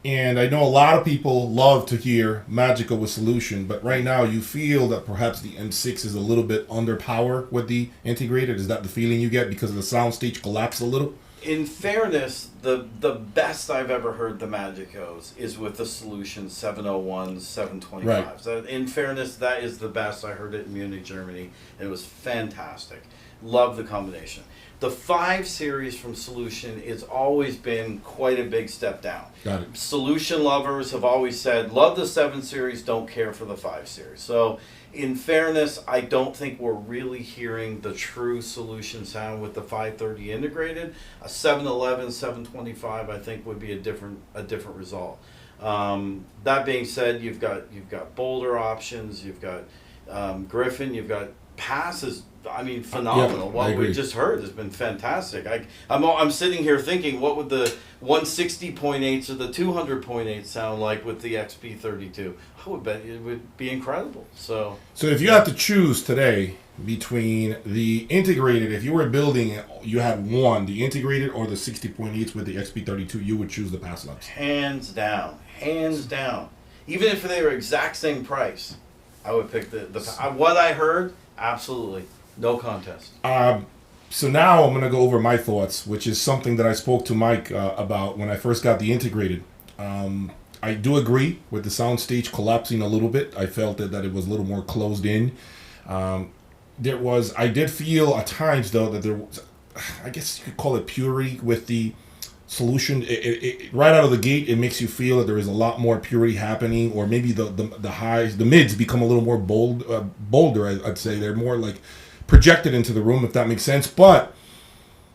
And I know a lot of people love to hear Magical with Solution, but right now you feel that perhaps the M6 is a little bit under power with the integrated. Is that the feeling you get because of the soundstage collapse a little? In fairness, the best I've ever heard the Magicos is with the Solution 701s, 725s. Right. In fairness, that is the best. I heard it in Munich, Germany, and it was fantastic. Love the combination. The 5 series from Solution has always been quite a big step down. Got it. Solution lovers have always said, love the 7 series, don't care for the 5 series. So, in fairness, I don't think we're really hearing the true Solution sound with the 530 integrated. A 711, 725, I think would be a different result. That being said, you've got Boulder options, you've got Griffin, you've got passes. I mean, phenomenal. Yeah, what we just heard has been fantastic. I'm sitting here thinking, what would the 160.8s or the 200.8 sound like with the XP32? I would bet it would be incredible. So if you had to choose today between the integrated, if you were building it, you had one, the integrated or the 60.8s with the XP32, you would choose the pass ups. Hands down. Even if they were exact same price, I would pick the what I heard, absolutely. No contest. So now I'm going to go over my thoughts, which is something that I spoke to Mike about when I first got the integrated. I do agree with the soundstage collapsing a little bit. I felt that it was a little more closed in. I did feel at times, though, that there was, I guess you could call it purity with the Solution. It right out of the gate, it makes you feel that there is a lot more purity happening, or maybe the highs, the mids become a little more bolder, I'd say. They're more like projected into the room, if that makes sense. But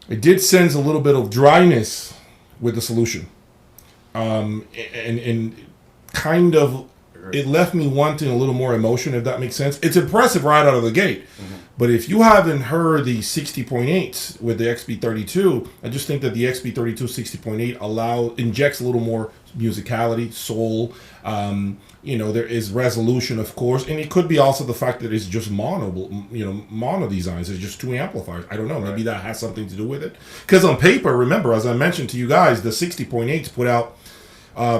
it did sense a little bit of dryness with the Solution. And kind of, it left me wanting a little more emotion, if that makes sense. It's impressive right out of the gate. Mm-hmm. But if you haven't heard the 60.8s with the XP32, I just think that the XP32 60.8 injects a little more musicality, soul. There is resolution, of course, and it could be also the fact that it's just mono designs. It's just 2 amplifiers. I don't know. Maybe that has something to do with it. Because on paper, remember, as I mentioned to you guys, the 60.8s put out,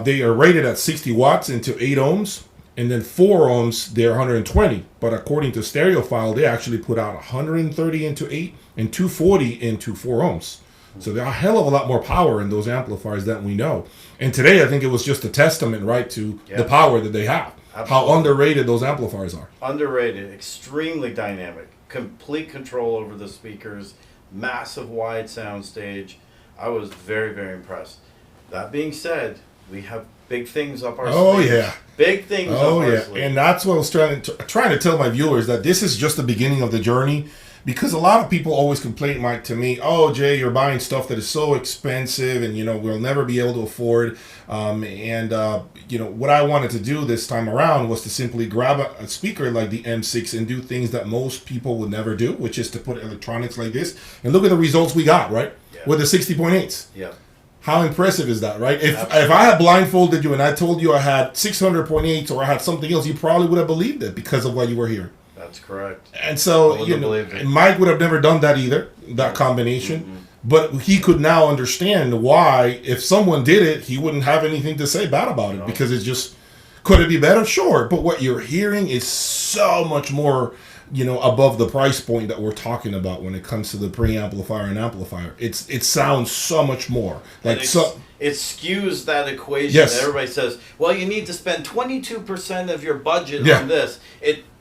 they are rated at 60 watts into 8 ohms. And then 4 ohms, they're 120. But according to Stereophile, they actually put out 130 into 8 and 240 into 4 ohms. So there's a hell of a lot more power in those amplifiers that we know. And today, I think it was just a testament, right, to the power that they have. Absolutely. How underrated those amplifiers are. Underrated, extremely dynamic, complete control over the speakers, massive wide sound stage. I was very, very impressed. That being said, we have big things up our sleeve. Oh, yeah. Big things up our sleeve. And that's what I was trying to tell my viewers, that this is just the beginning of the journey. Because a lot of people always complain, Mike, to me, oh, Jay, you're buying stuff that is so expensive and, we'll never be able to afford. What I wanted to do this time around was to simply grab a speaker like the M6 and do things that most people would never do, which is to put electronics like this. And look at the results we got, right? Yeah. With the 60.8s. Yeah. How impressive is that, right? If I had blindfolded you and I told you I had 600.8s or I had something else, you probably would have believed it because of what you were hearing. That's correct. And so, Mike would have never done that either, that combination. Mm-hmm. But he could now understand why, if someone did it, he wouldn't have anything to say bad about it. Because it's just, could it be better? Sure. But what you're hearing is so much more, above the price point that we're talking about when it comes to the preamplifier and amplifier. It sounds so much more. It skews that equation. Yes. That everybody says, well, you need to spend 22% of your budget on this.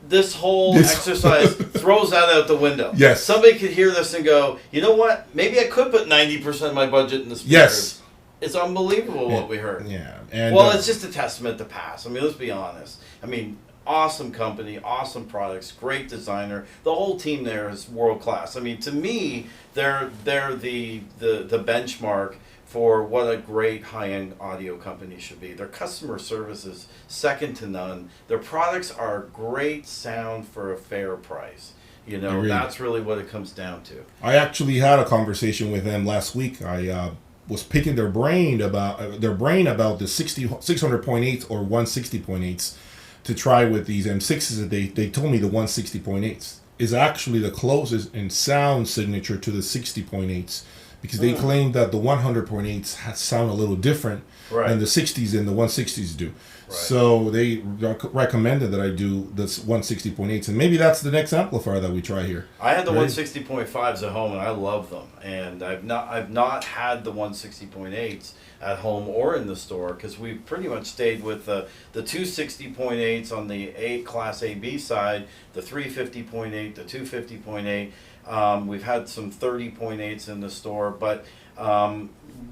This whole exercise throws that out the window. Yes. Somebody could hear this and go, you know what? Maybe I could put 90% of my budget in the speakers. Yes. It's unbelievable what we heard. Yeah. And it's just a testament to Pass. I mean, let's be honest. I mean, awesome company, awesome products, great designer. The whole team there is world class. I mean, to me, they're the benchmark for what a great high-end audio company should be. Their customer service is second to none. Their products are great sound for a fair price. That's really what it comes down to. I actually had a conversation with them last week. I was picking their brain about the 600.8s or 160.8s to try with these M6s. They told me the 160.8s is actually the closest in sound signature to the 60.8s. because they claim that the 100.8s sound a little different than the 60s and the 160s do. Right. So they recommended that I do this 160.8s, and maybe that's the next amplifier that we try here. I had the 160.5s at home, and I love them. And I've not had the 160.8s at home or in the store, because we've pretty much stayed with the 260.8s on the Class A/B side, the 350.8, the 250.8. We've had some 30.8s in the store, but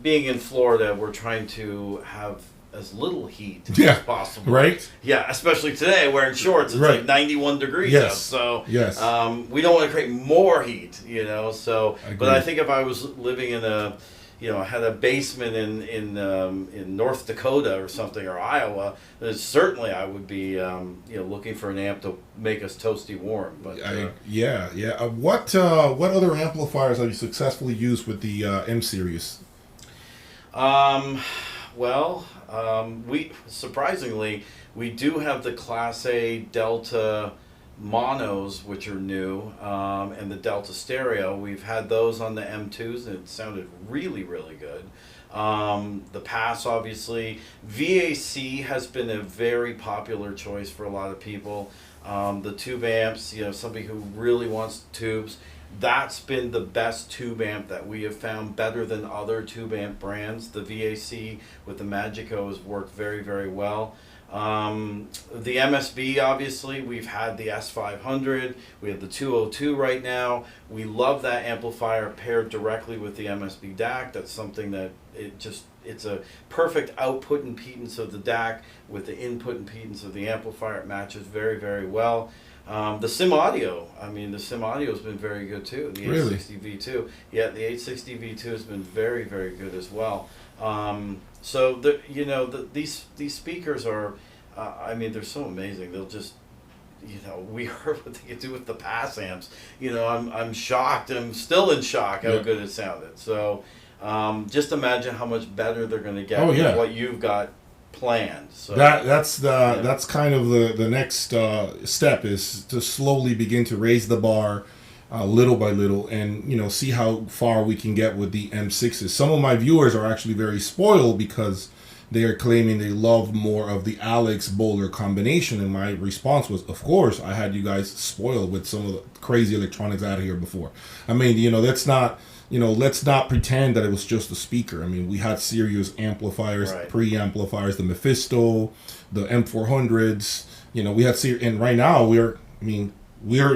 being in Florida, we're trying to have as little heat as possible. Right? Yeah, especially today, wearing shorts. It's like 91 degrees out. So we don't want to create more heat, you know. So, but I think if I was living in a, you know, I had a basement in North Dakota or something, or Iowa, then certainly I would be, you know, looking for an amp to make us toasty warm. But what other amplifiers have you successfully used with the M series? We surprisingly, we do have the Class A Delta monos, which are new, and the Delta stereo. We've had those on the M2s, and it sounded really, really good. The Pass, obviously. VAC has been a very popular choice for a lot of people. The tube amps, you know, somebody who really wants tubes. That's been the best tube amp that we have found, better than other tube amp brands. The VAC with the Magico has worked very, very well. The MSB, obviously, we've had the S500, we have the 202 right now. We love that amplifier paired directly with the MSB DAC. That's something that it's a perfect output impedance of the DAC with the input impedance of the amplifier. It matches very, very well. The Sim Audio, the Sim Audio has been very good too. The 860 V2. Yeah, the 860 V2 has been very, very good as well. So these speakers are, they're so amazing. They'll just, we heard what they could do with the Pass amps. I'm shocked. I'm still in shock how good it sounded. So just imagine how much better they're going to get with what you've got planned. So that's kind of the next step, is to slowly begin to raise the bar little by little, and see how far we can get with the M6s. Some of my viewers are actually very spoiled because they are claiming they love more of the Alex Boulder combination, and my response was, of course, I had you guys spoiled with some of the crazy electronics out of here before. Let's not pretend that it was just a speaker. We had serious amplifiers, pre-amplifiers, the Mephisto, the M400s. We had and right now we're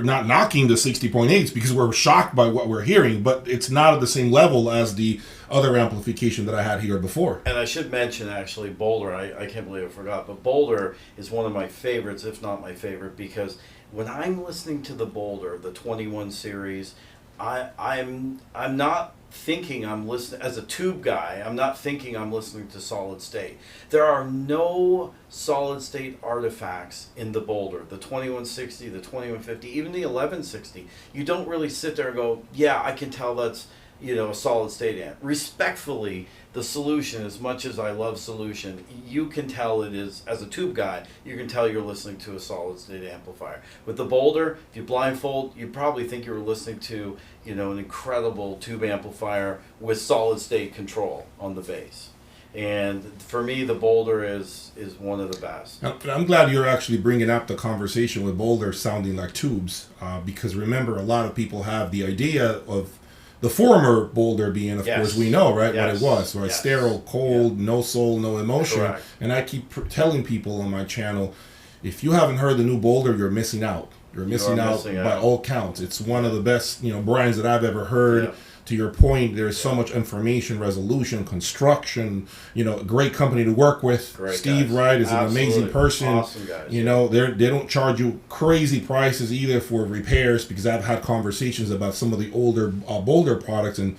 not knocking the 60.8s because we're shocked by what we're hearing, but it's not at the same level as the other amplification that I had here before. And I should mention, actually, Boulder, I can't believe I forgot, but Boulder is one of my favorites, if not my favorite, because when I'm listening to the Boulder, the 21 series, I'm not thinking I'm listening, as a tube guy, I'm not thinking I'm listening to solid state. There are no solid state artifacts in the Boulder, the 2160, the 2150, even the 1160. You don't really sit there and go, yeah, I can tell that's, a solid state amp. Respectfully, the Solution, as much as I love Solution, you can tell it is, as a tube guy, you can tell you're listening to a solid state amplifier. With the Boulder, if you blindfold, you probably think you're listening to, an incredible tube amplifier with solid state control on the bass. And for me, the Boulder is one of the best. I'm glad you're actually bringing up the conversation with Boulder sounding like tubes, because remember, a lot of people have the idea of the former Boulder being, of course, we know, right, what it was, right? Sterile, cold, no soul, no emotion. Correct. And I keep telling people on my channel, if you haven't heard the new Boulder, you're missing out. You're missing out by all counts. It's one of the best, brands that I've ever heard. Yeah. To your point, there's so much information, resolution, construction, a great company to work with. Great Steve guys. Wright is an amazing person. Awesome guys. They don't charge you crazy prices either for repairs, because I've had conversations about some of the older Boulder products and,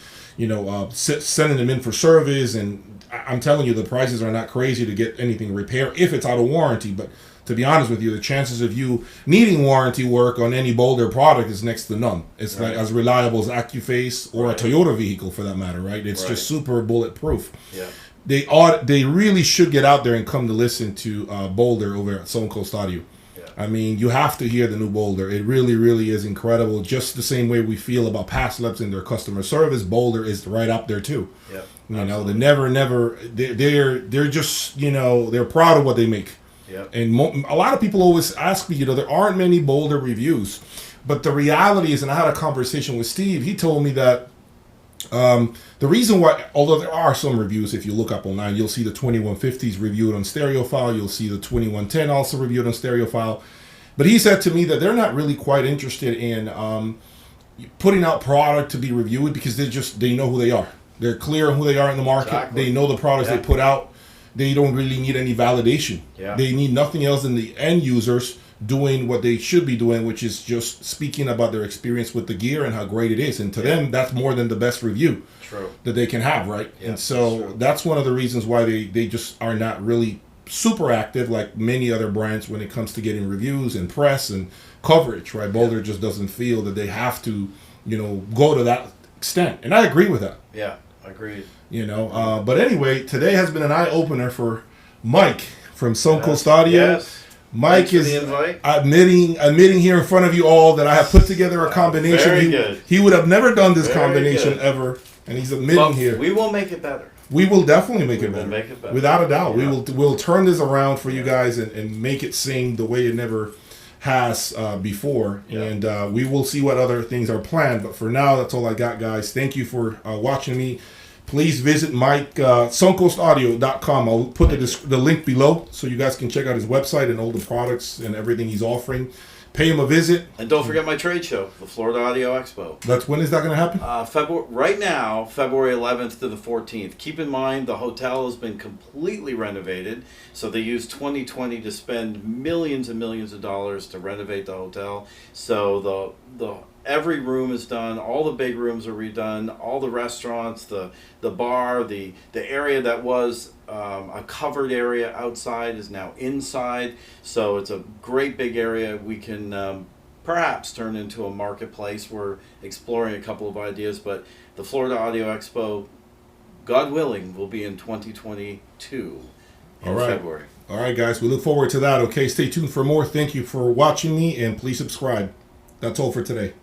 sending them in for service. And I'm telling you, the prices are not crazy to get anything repaired if it's out of warranty. But to be honest with you, the chances of you needing warranty work on any Boulder product is next to none. It's like as reliable as AccuFace or a Toyota vehicle, for that matter, right? It's just super bulletproof. Yeah. They really should get out there and come to listen to Boulder over at Suncoast Audio. Yeah. I mean, you have to hear the new Boulder. It really, really is incredible. Just the same way we feel about Paslabs and their customer service, Boulder is right up there too. Yep, you know, they never. They're just, you know, they're proud of what they make. Yep. And a lot of people always ask me, you know, there aren't many Boulder reviews, but the reality is, and I had a conversation with Steve. He told me that the reason why, although there are some reviews, if you look up online, you'll see the 2150s reviewed on Stereophile. You'll see the 2110 also reviewed on Stereophile. But he said to me that they're not really quite interested in putting out product to be reviewed because they know who they are. They're clear on who they are in the market. Exactly. They know the products they put out. They don't really need any validation. Yeah. They need nothing else than the end users doing what they should be doing, which is just speaking about their experience with the gear and how great it is. And to them, that's more than the best review that they can have, right? Yeah, and so that's one of the reasons why they just are not really super active like many other brands when it comes to getting reviews and press and coverage, right? Boulder just doesn't feel that they have to, you know, go to that extent. And I agree with that. Yeah, agreed. You know, but anyway, today has been an eye-opener for Mike from Suncoast Audio. Yes. Mike is admitting here in front of you all that I have put together a combination. Very good. He would have never done this Very combination good. ever, and he's admitting here. We will make it better. We will definitely make it better. Make it better. Without a doubt. Yeah. We'll turn this around for you guys and make it sing the way it never has before. Yeah. And we will see what other things are planned. But for now, that's all I got, guys. Thank you for watching me. Please visit Mike, suncoastaudio.com. I'll put the link below so you guys can check out his website and all the products and everything he's offering. Pay him a visit. And don't forget my trade show, the Florida Audio Expo. When is that going to happen? Right now, February 11th to the 14th. Keep in mind the hotel has been completely renovated, so they used 2020 to spend millions and millions of dollars to renovate the hotel. So the every room is done, all the big rooms are redone, all the restaurants, the bar, the area that was a covered area outside is now inside. So it's a great big area. We can perhaps turn into a marketplace. We're exploring a couple of ideas, but the Florida Audio Expo, God willing, will be in 2022 in February. All right, guys. We look forward to that. Okay, stay tuned for more. Thank you for watching me, and please subscribe. That's all for today.